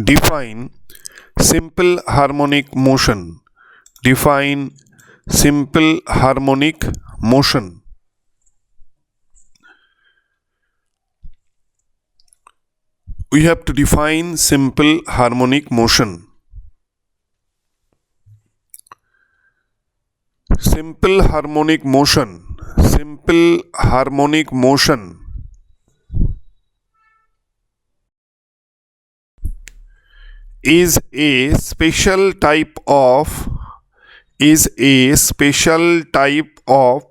Define simple harmonic motion. Define simple harmonic motion. We have to define simple harmonic motion. Simple harmonic motion. Simple harmonic motion is a special type of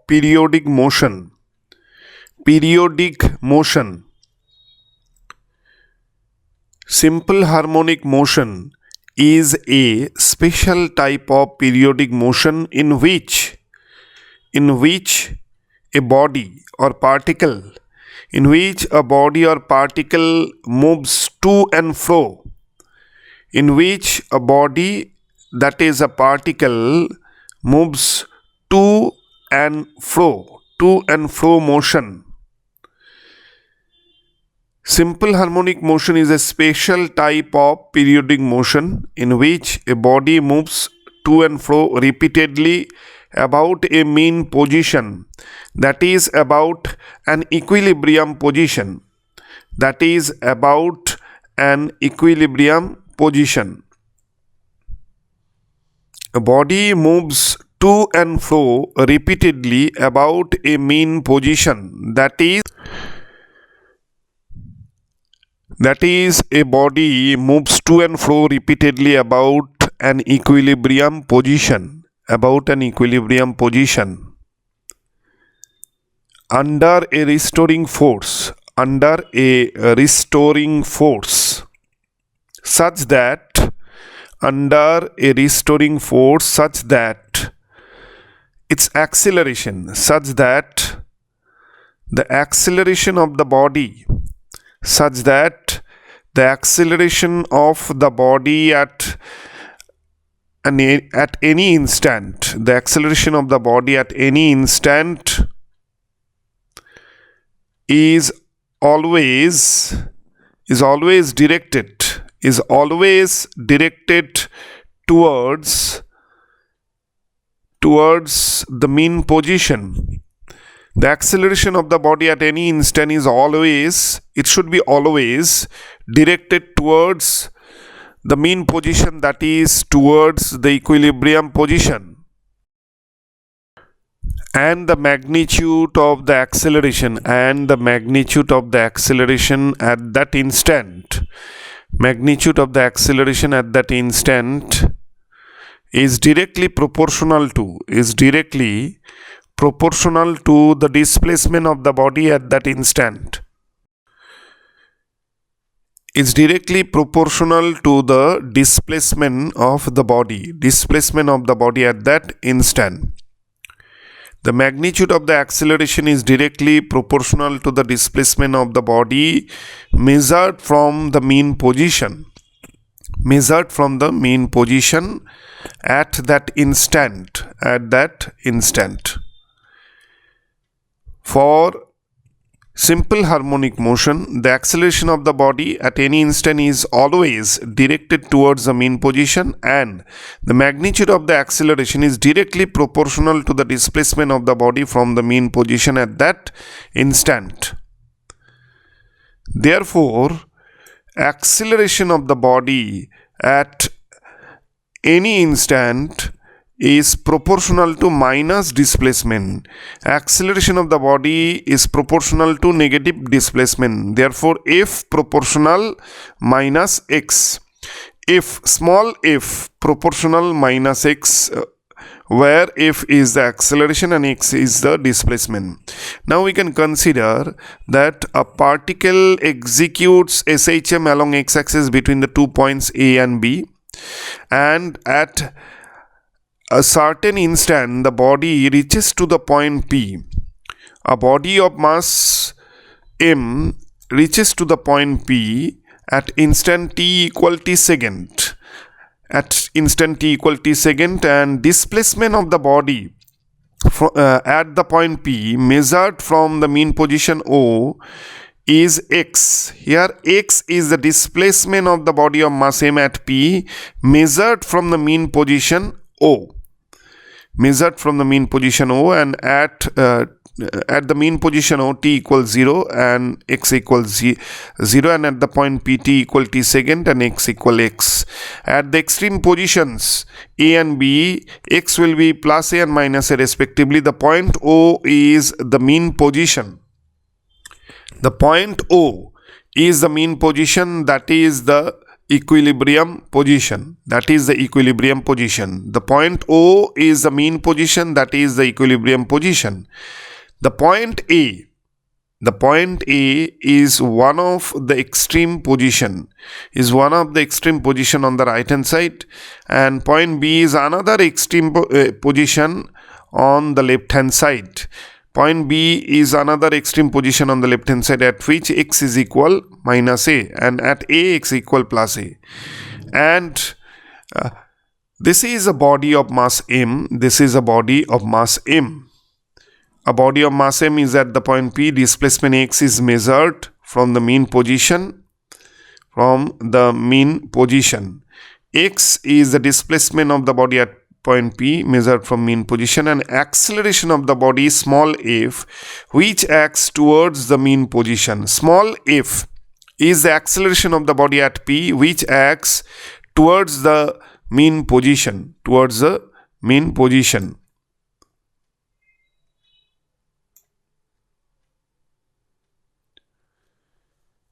periodic motion. Periodic motion. Simple harmonic motion is a special type of periodic motion in which a body or particle moves to and fro. In which a body, that is a particle, moves to and fro motion. Simple harmonic motion is a special type of periodic motion in which a body moves to and fro repeatedly about a mean position, that is about an equilibrium position. A body moves to and fro repeatedly about a mean position, that is a body moves to and fro repeatedly about an equilibrium position. Under a restoring force such that its acceleration, such that the acceleration of the body at any instant, is always directed towards the mean position. The acceleration of the body at any instant should be always directed towards the mean position, that is towards the equilibrium position. And the magnitude of the acceleration at that instant is directly proportional to the displacement of the body at that instant. Is directly proportional to the displacement of the body at that instant. The magnitude of the acceleration is directly proportional to the displacement of the body measured from the mean position at that instant. For simple harmonic motion, the acceleration of the body at any instant is always directed towards the mean position, and the magnitude of the acceleration is directly proportional to the displacement of the body from the mean position at that instant. Therefore, acceleration of the body at any instant is proportional to minus displacement. Acceleration of the body is proportional to negative displacement. Therefore, F proportional minus x. If small f proportional minus x, where f is the acceleration and x is the displacement. Now we can consider that a particle executes SHM along x-axis between the 2 points A and B, and at a certain instant the body reaches to the point P. A body of mass m reaches to the point P at instant t equal t second. And displacement of the body at the point P measured from the mean position O is x. Here x is the displacement of the body of mass m at P measured from the mean position O. Measured from the mean position O, and at the mean position O, t equals 0 and x equals 0, and at the point P, t equal t second and x equal x. At the extreme positions A and B, x will be plus A and minus A respectively. The point O is the mean position. The point O is the mean position, that is the equilibrium position. That is the equilibrium position. The point O is the mean position, that is the equilibrium position. The point A is one of the extreme position, on the right hand side, and point B is another extreme position on the left hand side. Point B is another extreme position on the left hand side at which x is equal minus A, and at A x equal plus A. And this is a body of mass m. This is a body of mass m. A body of mass m is at the point P. Displacement x is measured from the mean position. X is the displacement of the body at point P measured from mean position, and acceleration of the body small f which acts towards the mean position. Small f is the acceleration of the body at P which acts towards the mean position.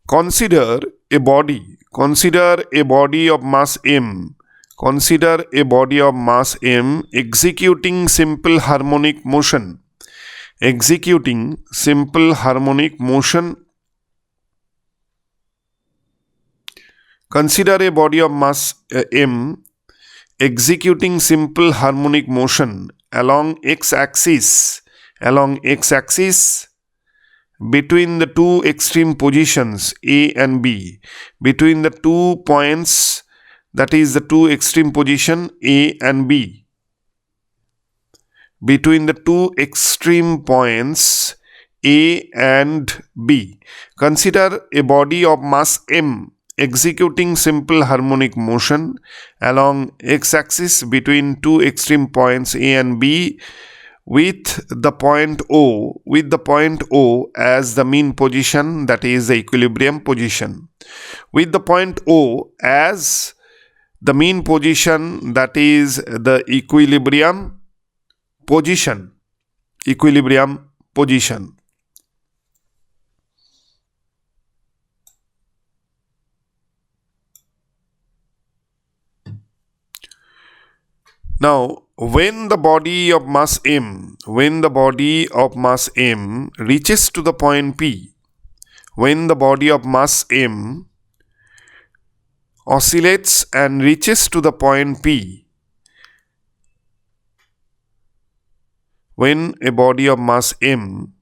Consider a body of mass m. Consider a body of mass m executing simple harmonic motion. Consider a body of mass m executing simple harmonic motion along x-axis between the two extreme positions A and B, between the 2 points, that is the two extreme position A and B. Between the two extreme points A and B. Consider a body of mass m executing simple harmonic motion along x-axis between two extreme points A and B with the point O as the mean position, that is the equilibrium position. With the point O as the mean position, that is the equilibrium position. Now, when the body of mass m reaches to the point P, when the body of mass m oscillates and reaches to the point P, when a body of mass m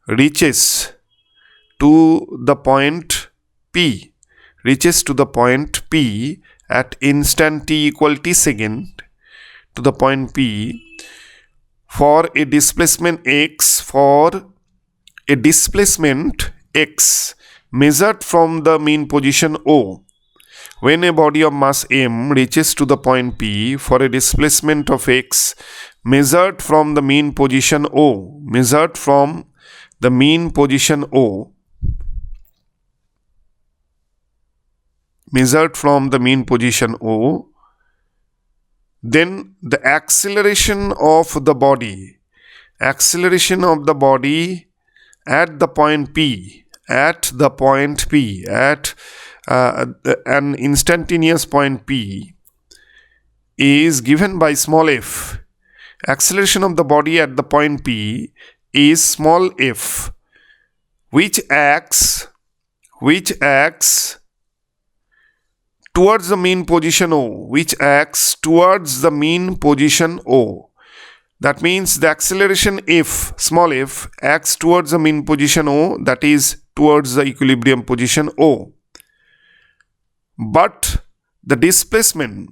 reaches to the point P, at instant t equal t second, to the point P, for a displacement x measured from the mean position O. When a body of mass m reaches to the point P for a displacement of x measured from the mean position O, then the acceleration of the body at the point P, at an instantaneous point P, is given by small f. Acceleration of the body at the point P is small f, which acts towards the mean position O. That means the acceleration f, small f, acts towards the mean position O, that is towards the equilibrium position O. But the displacement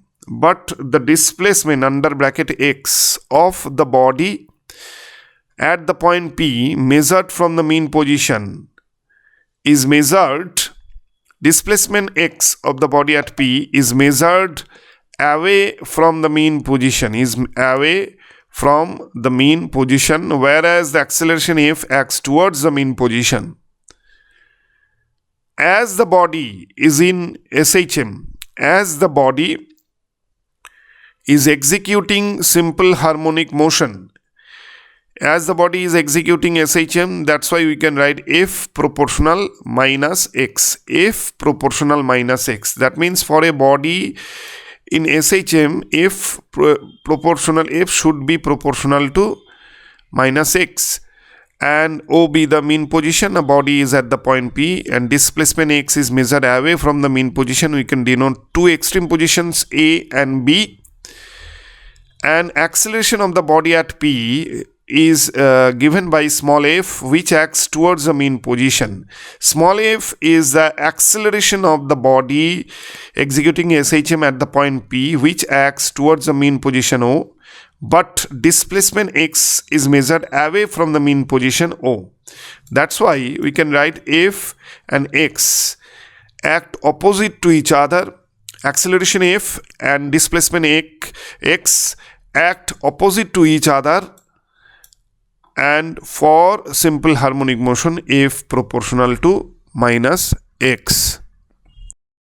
under bracket x of the body at the point P measured from the mean position is measured, displacement x of the body at P is measured away from the mean position, whereas the acceleration F acts towards the mean position. As the body is in SHM, as the body is executing simple harmonic motion, as the body is executing SHM, that's why we can write F proportional minus X. F proportional minus X. That means for a body in SHM, F should be proportional to minus X. And O be the mean position, a body is at the point P, and displacement X is measured away from the mean position. We can denote two extreme positions A and B. And acceleration of the body at P is given by small f, which acts towards the mean position. Small f is the acceleration of the body executing SHM at the point P, which acts towards the mean position O, but displacement x is measured away from the mean position O. That's why we can write F and x act opposite to each other. Acceleration F and displacement x act opposite to each other, and for simple harmonic motion F proportional to minus x.